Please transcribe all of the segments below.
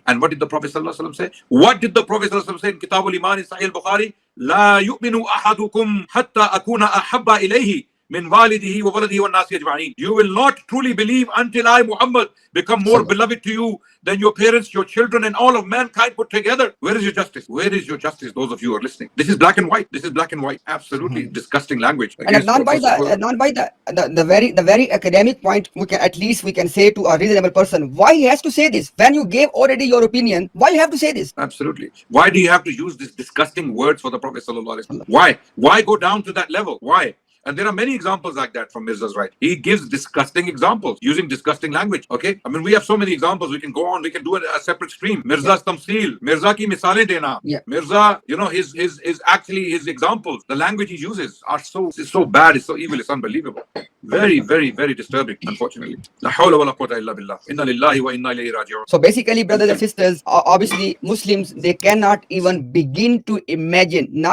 And what did the Prophet ﷺ say? What did the Prophet ﷺ say in Kitab al-Iman in Sahih al-Bukhari? لا يؤمن أحدكم حتى أكون أحب إليه من والده وولده والناس أجمعين. You will not truly believe until I, Muhammad, become more beloved to you than your parents, your children, and all of mankind put together. Where is your justice? Where is your justice? Those of you who are listening. This is black and white. This is black and white. Absolutely disgusting language. And not by the very academic point, we can at least we can say to a reasonable person, why he has to say this? When you gave already your opinion, why you have to say this? Absolutely. Why do you have to use these disgusting words for the Prophet sallallahu alaihi wasallam? Why? Why go down to that level? Why? And there are many examples like that from Mirza's right. He gives disgusting examples using disgusting language. Okay, I mean we have so many examples. We can go on. We can do a separate stream. Mirza's tamsil, Mirza ki misalein dena. Mirza, you know, his actually his examples, the language he uses are so bad. It's so evil. It's unbelievable. Very, very, very disturbing. Unfortunately. La hawla wa la quwwata illa billah. Inna lillahi wa inna ilayhi raji'un. So basically, brothers and sisters, obviously Muslims, they cannot even begin to imagine.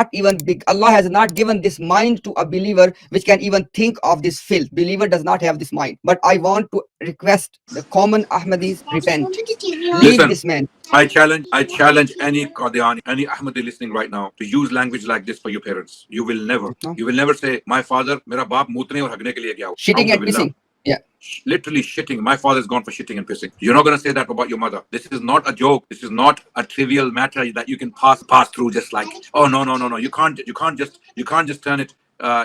Allah has not given this mind to a believer which can even think of this filth. Believer does not have this mind. But I want to request the common Ahmadis, repent. Leave this man. I challenge any Qadiani, any Ahmadi listening right now to use language like this for your parents. You will never say, my father, mera baap mutne aur hagne ke liye gaya. Shitting and pissing. Yeah. Literally shitting. My father's gone for shitting and pissing. You're not going to say that about your mother. This is not a joke. This is not a trivial matter that you can pass through just like, oh no. You can't just turn it.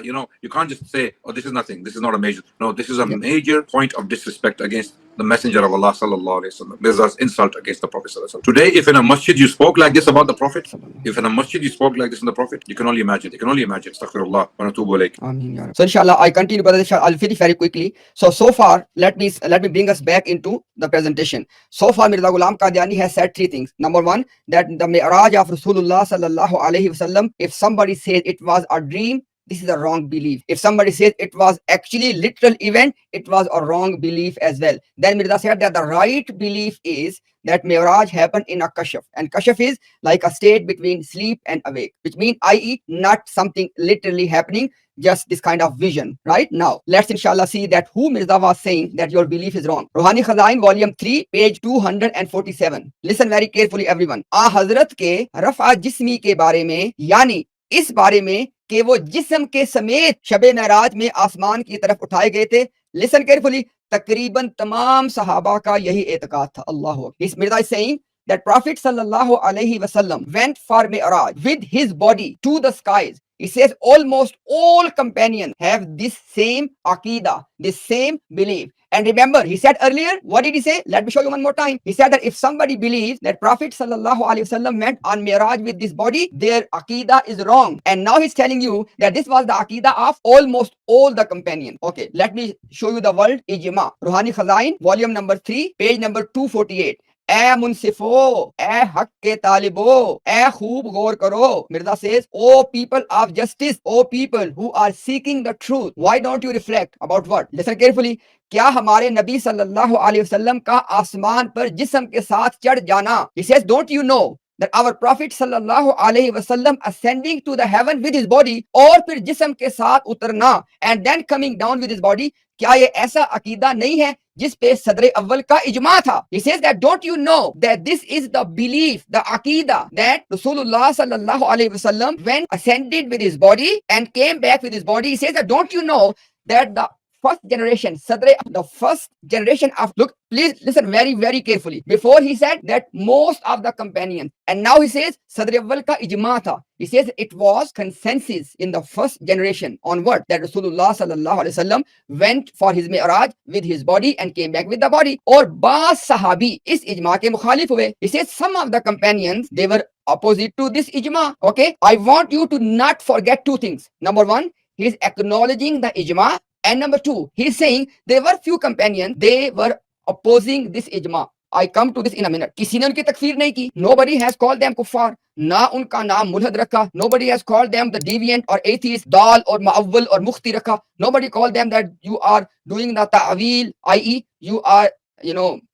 You can't just say, oh, this is nothing. This is not a major. No, this is a major point of disrespect against the Messenger of Allah sallallahu alaihi wasallam. Mirza's insult against the Prophet sallallahu alaihi wasallam. Today, if in a masjid you spoke like this about the Prophet, if in a masjid you spoke like this in the Prophet, you can only imagine. Astaghfirullah wa natubu ilayk. So inshallah, I continue, brother. I'll finish very quickly. So far, let me bring us back into the presentation. So far, Mirza Ghulam Qadiani has said three things. Number one, that the Mi'raj of Rasulullah sallallahu alaihi wasallam, if somebody says it was a dream, this is a wrong belief. If somebody says it was actually literal event, it was a wrong belief as well. Then Mirza said that the right belief is that Mi'raj happened in a kashf. And kashf is like a state between sleep and awake, which means, i.e., not something literally happening, just this kind of vision. Right now, let's inshallah see that who Mirza was saying that your belief is wrong. Ruhani Khazain, volume 3, page 247. Listen very carefully, everyone. A Hazrat ke Rafa Jismi ke bare mein, yani इस बारे में कि वो जिस्म के समेत शबे मेराज में आसमान की तरफ उठाए गए थे. Listen carefully. तकरीबन तमाम सहाबा का यही एतकाद था. अल्लाह हू Akbar. Mirza is saying that Prophet sallallahu alaihi wasallam went for Mi'raj with his body to the skies. He says almost all companions have this same aqidah, this same belief. And remember, he said earlier, what did he say? Let me show you one more time. He said that if somebody believes that Prophet sallallahu alaihi wasallam went on Mi'raj with this body, their aqidah is wrong. And now he's telling you that this was the aqidah of almost all the companions. Okay, let me show you the word ijma. Ruhani Khazain, volume number 3, page number 248. ए मुनसिफो, ए हक के तालिबो, ए खूब गौर करो. Mirza says, O people of justice, O people who are seeking the truth, why don't you reflect about what? Listen carefully. क्या हमारे नबी सल्लल्लाहु अलैहि वसल्लम का आसमान पर जिस्म के साथ चढ़ जाना? He says, don't you know that our Prophet sallallahu alaihi wasallam ascending to the heaven with his body और फिर जिस्म के साथ उतरना and then coming down with his body, क्या ये ऐसा अकीदा नहीं है जिस पे सदर अव्वल का इजमा था? He says that don't you know that this is the belief, the aqidah that Rasulullah sallallahu alaihi wasallam when ascended with his body and came back with his body. He says that don't you know that the first generation, the first generation of, look, please listen very, very carefully. Before he said that most of the companions, and now he says Sadr Awwal ka ijma tha. He says it was consensus in the first generation on what? That Rasulullah sallallahu alaihi wasallam went for his mi'raj with his body and came back with the body. Or baaz sahabi is ijma ke mukhalif hue. He says some of the companions, they were opposite to this ijma. Okay, I want you to not forget two things. Number one, he is acknowledging the ijma. And number two, he's saying there were few companions, they were opposing this ijma. I come to this in a minute. किसी ने उनकी तकफीर नहीं की. Nobody has called them kuffar. ना उनका नाम मुल्हद रखा. Nobody has called them the deviant or atheist, dal or ma'awwal or mukhti रखा. Nobody called them that you are doing the ta'wil, i.e. you are,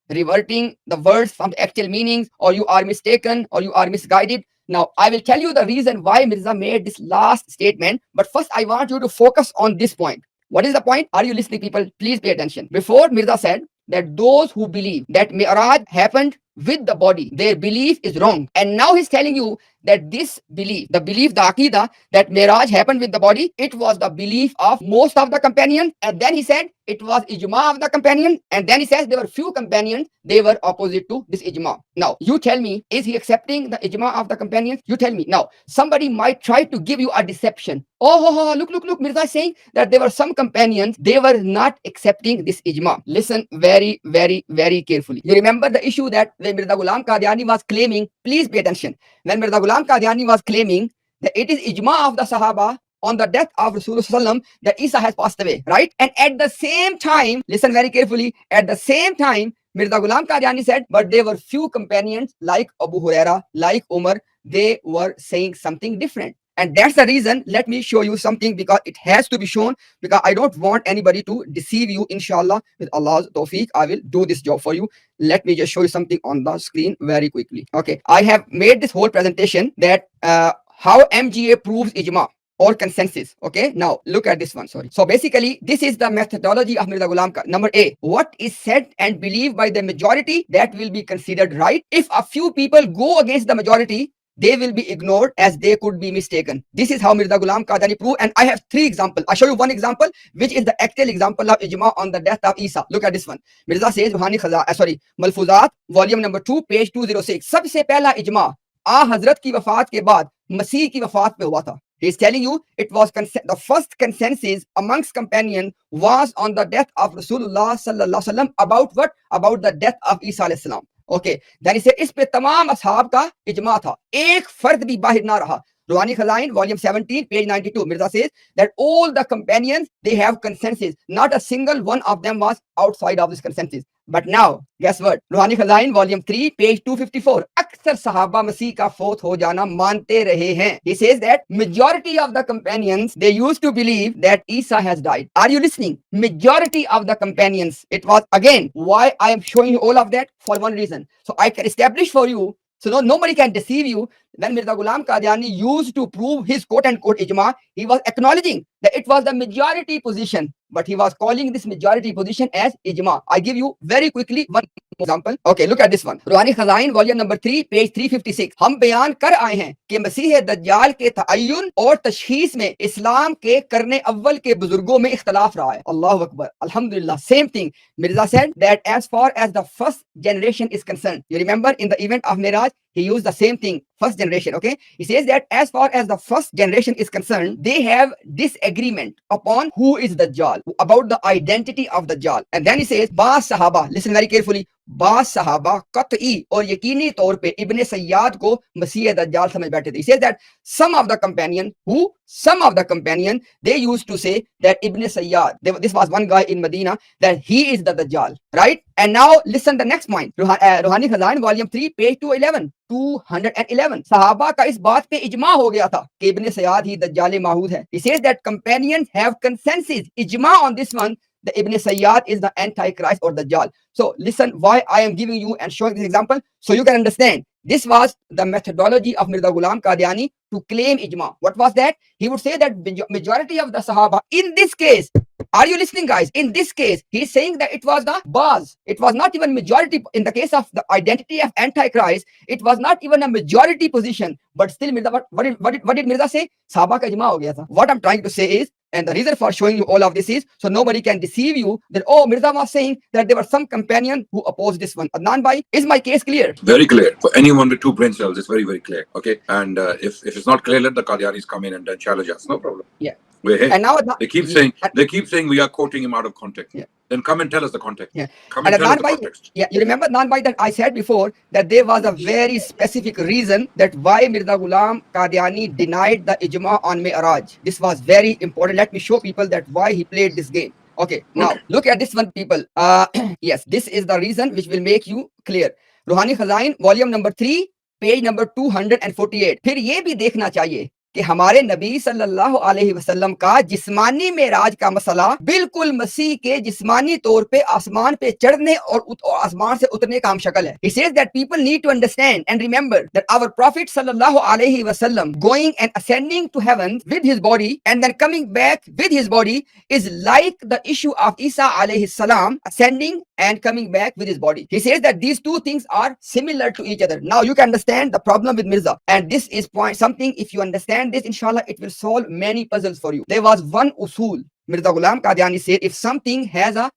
reverting the words from the actual meanings, or you are mistaken, or you are misguided. Now, I will tell you the reason why Mirza made this last statement. But first, I want you to focus on this point. What is the point? Are you listening, people? Please pay attention. Before, Mirza said that those who believe that Mi'raj happened with the body, their belief is wrong. And now he's telling you that this belief, the aqidah that Miraj happened with the body, it was the belief of most of the companions. And then he said it was ijma of the companion. And then he says there were few companions, they were opposite to this ijma. Now, you tell me, is he accepting the ijma of the companions? You tell me. Now, somebody might try to give you a deception. Oh, look, Mirza is saying that there were some companions, they were not accepting this ijma. Listen very, very, very carefully. You remember the issue that when Mirza Ghulam Qadiani was claiming, please pay attention. When Mirza Ghulam Qadiani was claiming that it is ijma of the Sahaba on the death of Rasulullah that Isa has passed away, right? And at the same time, listen very carefully, at the same time, Mirza Ghulam Qadiani said, but there were few companions like Abu Huraira, like Umar, they were saying something different. And that's the reason, let me show you something, because it has to be shown, because I don't want anybody to deceive you. Inshallah, with Allah's tawfiq, I will do this job for you. Let me just show you something on the screen very quickly. Okay, I have made this whole presentation that how MGA proves ijma or consensus. Okay, now look at this one. Sorry. So basically, this is the methodology of Mirza Ghulam Qadiani. Number A, what is said and believed by the majority, that will be considered right. If a few people go against the majority, they will be ignored as they could be mistaken. This is how Mirza Ghulam Qadiani proved. And I have 3 examples. I'll show you one example, which is the actual example of ijma on the death of Isa. Look at this one. Mirza says, Malfuzat, volume number 2, page 206. सबसे पहला इजमा आ हजरत की वफात के बाद मसीह की वफात पे हुआ था. He is telling you it was the first consensus amongst companions was on the death of Rasulullah sallallahu alaihi wasallam. About what? About the death of Isa alayhi salam. Okay, then he said इस पे तमाम असहाब का इजमा था, एक फर्द भी बाहर ना रहा. Ruhani Khazain, volume 17, page 92. Mirza says that all the companions, they have consensus. Not a single one of them was outside of this consensus. But now, guess what? Ruhani Khazain, volume 3, page 254. अक्सर सहाबा मसीह का फौत हो जाना मानते रहे हैं. He says that majority of the companions, they used to believe that Isa has died. Are you listening? Majority of the companions. It was, again, why I am showing you all of that? For one reason. So I can establish for you, so nobody can deceive you. When Mirza Ghulam Qadiani used to prove his quote-unquote ijma, he was acknowledging that it was the majority position, but he was calling this majority position as ijma. I give you very quickly one example. Okay, look at this one. Ruhani Khazain, volume number 3, page 356. हम बयान कर आए हैं कि मसीह दज्जाल के तअय्युन और तशखीस में इस्लाम के करने अव्वल के बुजुर्गों में इख्तलाफ रहा है. Allahu Akbar. Alhamdulillah. Same thing. Mirza said that as far as the first generation is concerned, you remember in the event of Miraj, he used the same thing, first generation. Okay, he says that as far as the first generation is concerned, they have disagreement upon who is Dajjal, about the identity of Dajjal. And then he says, Ba Sahaba, listen very carefully, Ba Sahaba qat'i और यकीनी तौर पे इब्ने सय्याद को मसीह दज्जाल समझ बैठे थे. He says that some of the companion, they used to say that Ibn Sayyad, this was one guy in Medina, that he is the Dajjal, right? And now listen the next point. Ruhani Khazain, volume 3, page 211. Sahaba का इस बात पे इजमा हो गया था कि इब्न सयाद ही दज्जाल माहूद है. He says that companions have consensus, ijma on this one, the Ibn Sayyad is the Antichrist or Dajjal. So listen why I am giving you and showing this example, so you can understand. This was the methodology of Mirza Ghulam Qadiani to claim ijma. What was that? He would say that majority of the Sahaba, in this case, are you listening, guys? In this case, he's saying that it was the baz. It was not even majority. In the case of the identity of Antichrist, it was not even a majority position. But still, Mirza, what did Mirza say? Sahaba ka ijma ho gaya tha. What I'm trying to say is, and the reason for showing you all of this is, so nobody can deceive you that, oh, Mirza was saying that there were some companion who opposed this one. Adnan bhai, is my case clear? Very clear. For anyone with 2 brain cells, it's very, very clear. Okay. And if it's not clear, let the Qadianis come in and challenge us. No problem. Yeah. We're here. And now they keep saying we are quoting him out of context. Yeah. Then come and tell us the context. Yeah. Come and tell us the context. Yeah, you remember Nan bhai that I said before that there was a very specific reason that why Mirza Ghulam Qadiani denied the ijma on Mi'raj. This was very important. Let me show people that why he played this game. Okay, now look at this one, people. Yes, this is the reason which will make you clear. Ruhani Khazain, volume number 3, page number 248. फिर ये भी देखना चाहिए कि हमारे नबी सल्लल्लाहु अलैहि वसल्लम का जिस्मानी मेराज का मसला बिल्कुल मसीह के जिस्मानी तौर पे आसमान पे चढ़ने और आसमान से उतरने का हम शक्ल है. He says that people need to understand and remember that our Prophet sallallahu alaihi wasallam going and ascending to heaven with his body and then coming back with his body is like the issue of Isa alayhi salam ascending and coming back with his body. He says that these two things are similar to each other. Now you can understand the problem with Mirza, and this is something, if you understand this, inshallah, it will solve many puzzles for you. There was one usul. Mirza Ghulam Qadiani said, if something has a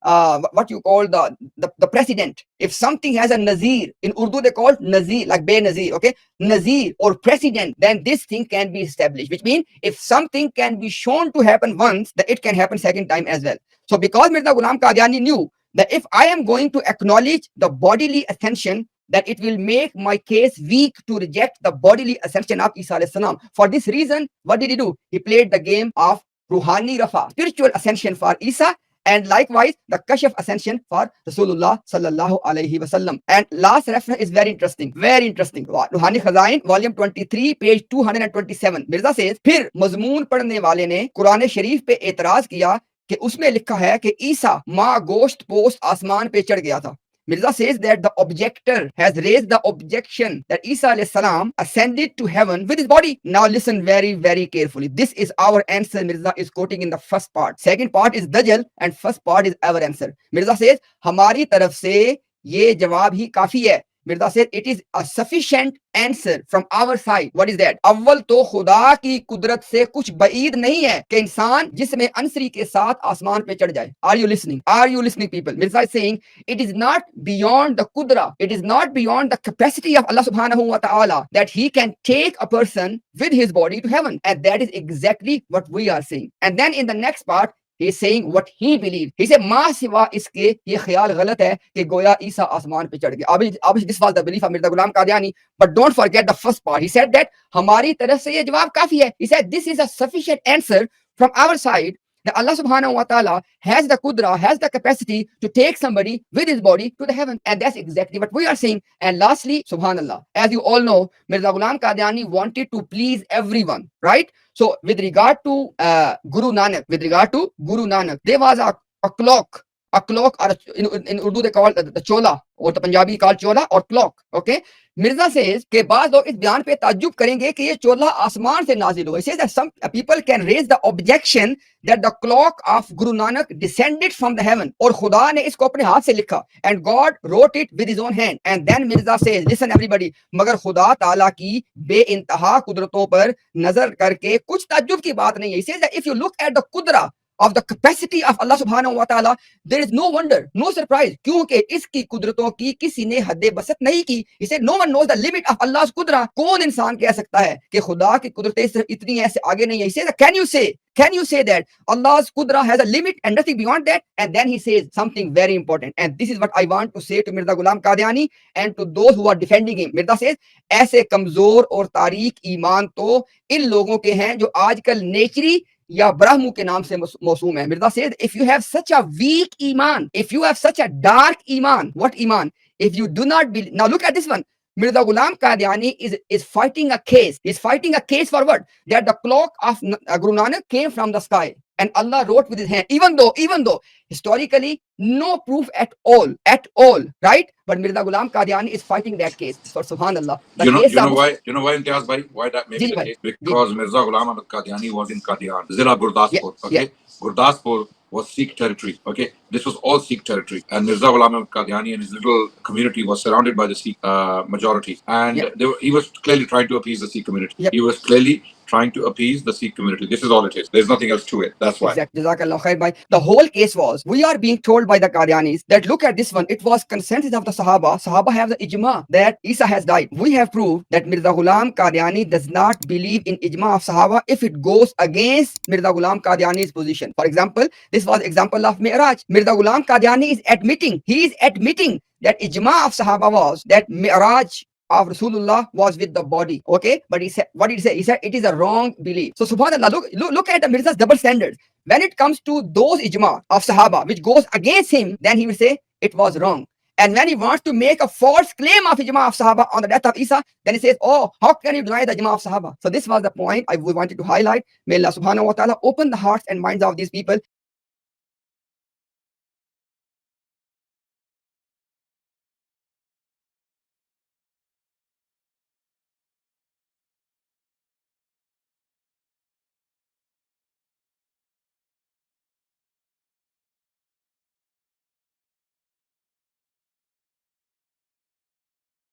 what you call the precedent, if something has a nazir, in Urdu they call nazir, like Benazir, okay, nazir or precedent, then this thing can be established, which means if something can be shown to happen once, then it can happen second time as well. So because Mirza Ghulam Qadiani knew that if I am going to acknowledge the bodily ascension, that it will make my case weak to reject the bodily ascension of Isa alayhi salam. For this reason, what did he do? He played the game of Ruhani Rafa, spiritual ascension for Isa, and likewise the Kashf ascension for Rasulullah sallallahu alaihi wasallam. And last reference is very interesting, very interesting. Ruhani Khazain, volume 23, page 227. Mirza says, फिर मजमून पढ़ने वाले ने कुरान शरीफ पे एतराज किया कि उसमें लिखा है कि ईसा माँ गोश्त पोस्ट आसमान पे चढ़ गया था. Mirza says that the objector has raised the objection that Isa alayhi salam ascended to heaven with his body. Now listen very, very carefully. This is our answer. Mirza is quoting in the first part. Second part is Dajjal and first part is our answer. Mirza says, हमारी तरफ से ये जवाब ही काफी है. Mirza said it is a sufficient answer from our side. What is that? अव्वल तो खुदा की कुदरत से कुछ बईद नहीं है कि इंसान जिसमें अंसरी के साथ आसमान पे चढ़ जाए. Are you listening? Are you listening, people? Mirza is saying it is not beyond the kudra. It is not beyond the capacity of Allah subhanahu wa ta'ala that he can take a person with his body to heaven. And that is exactly what we are saying. And then in the next part, he is saying what he believed. He said, "Ma siwa iske ye khayal galat hai कि गोया ईसा आसमान पे चढ़ गया." Obviously, this was the belief of Mirza Ghulam Qadiani, but don't forget the first part. He said that हमारी तरफ से ये जवाब काफी है. He said this is a sufficient answer from our side that Allah subhanahu wa ta'ala has the kudra, has the capacity to take somebody with his body to the heaven. And that's exactly what we are saying. And lastly, subhanallah, as you all know, Mirza Ghulam Qadiani wanted to please everyone, right? So with regard to Guru Nanak, there was a clock, or in Urdu they call the chola, or the Punjabi called chola or clock, okay? Mirza says कि बाज़ लोग इस बयान पे ताज्जुब करेंगे कि ये चोला आसमान से नाजिल हुआ. He says that some people can raise the objection that the clock of Guru Nanak descended from the heaven, और खुदा ने इसको अपने हाथ से लिखा, and God wrote it with his own hand. And then Mirza says, listen everybody, मगर खुदा ताला की बेइंतहा कुदरतों पर नजर करके कुछ ताज्जुब की बात नहीं है. He says that if you look at the kudra of the capacity of Allah subhanahu wa ta'ala, there is no wonder, no surprise, क्योंकि इसकी कुदरतों की किसी ने हद बसत नहीं की. He said no one knows the limit of Allah's kudra. कौन इंसान कह सकता है कि खुदा की कुदरतें सिर्फ इतनी ऐसे आगे नहीं है. He says can you say that Allah's kudra has a limit and nothing beyond that? And then he says something very important, and this is what I want to say to Mirza Ghulam Qadiani and to those who are defending him. Mirza says ऐसे कमजोर और तारीक ईमान तो इन लोगों के हैं जो आजकल नेचरी या ब्रह्मु के नाम से मौसूम है. Mirza says if you have such a weak iman, if you have such a dark iman, what iman? If you do not believe, now look at this one. Mirza Ghulam Qadiani is fighting a case. He's fighting a case for what? That the clock of Guru Nanak came from the sky and Allah wrote with his hand. Even though historically no proof at all, right? But Mirza Ghulam Qadiani is fighting that case. For subhanallah. You know why Imtiaz bhai, why that may be the case? Because Mirza Ghulam Ahmad Qadiani was in Qadian, Zila Gurdaspur, okay? Gurdaspur was Sikh territory, okay? This was all Sikh territory, and Mirza Ghulam Ahmad Qadiani and his little community was surrounded by the Sikh majority, and he was clearly trying to appease the Sikh community. He was clearly trying to appease the Sikh community. This is all it is. There's nothing else to it. That's why. Exactly. Jazakallah khair, bhai. The whole case was, we are being told by the Qadianis that look at this one. It was consensus of the Sahaba. Sahaba have the ijma that Isa has died. We have proved that Mirza Ghulam Qadiani does not believe in ijma of Sahaba if it goes against Mirza Ghulam Qadiani's position. For example, this was example of Mi'raj. Mirza Ghulam Qadiani is admitting that ijma of Sahaba was that Mi'raj of Rasulullah was with the body, okay? But he said, what did he say? He said it is a wrong belief. So subhanallah, look at the Mirza's double standards. When it comes to those ijma of Sahaba which goes against him, then he will say it was wrong. And when he wants to make a false claim of Ijma of Sahaba on the death of Isa, then he says, oh, how can you deny the Ijma of Sahaba? So this was the point I wanted to highlight. May Allah subhanahu wa ta'ala open the hearts and minds of these people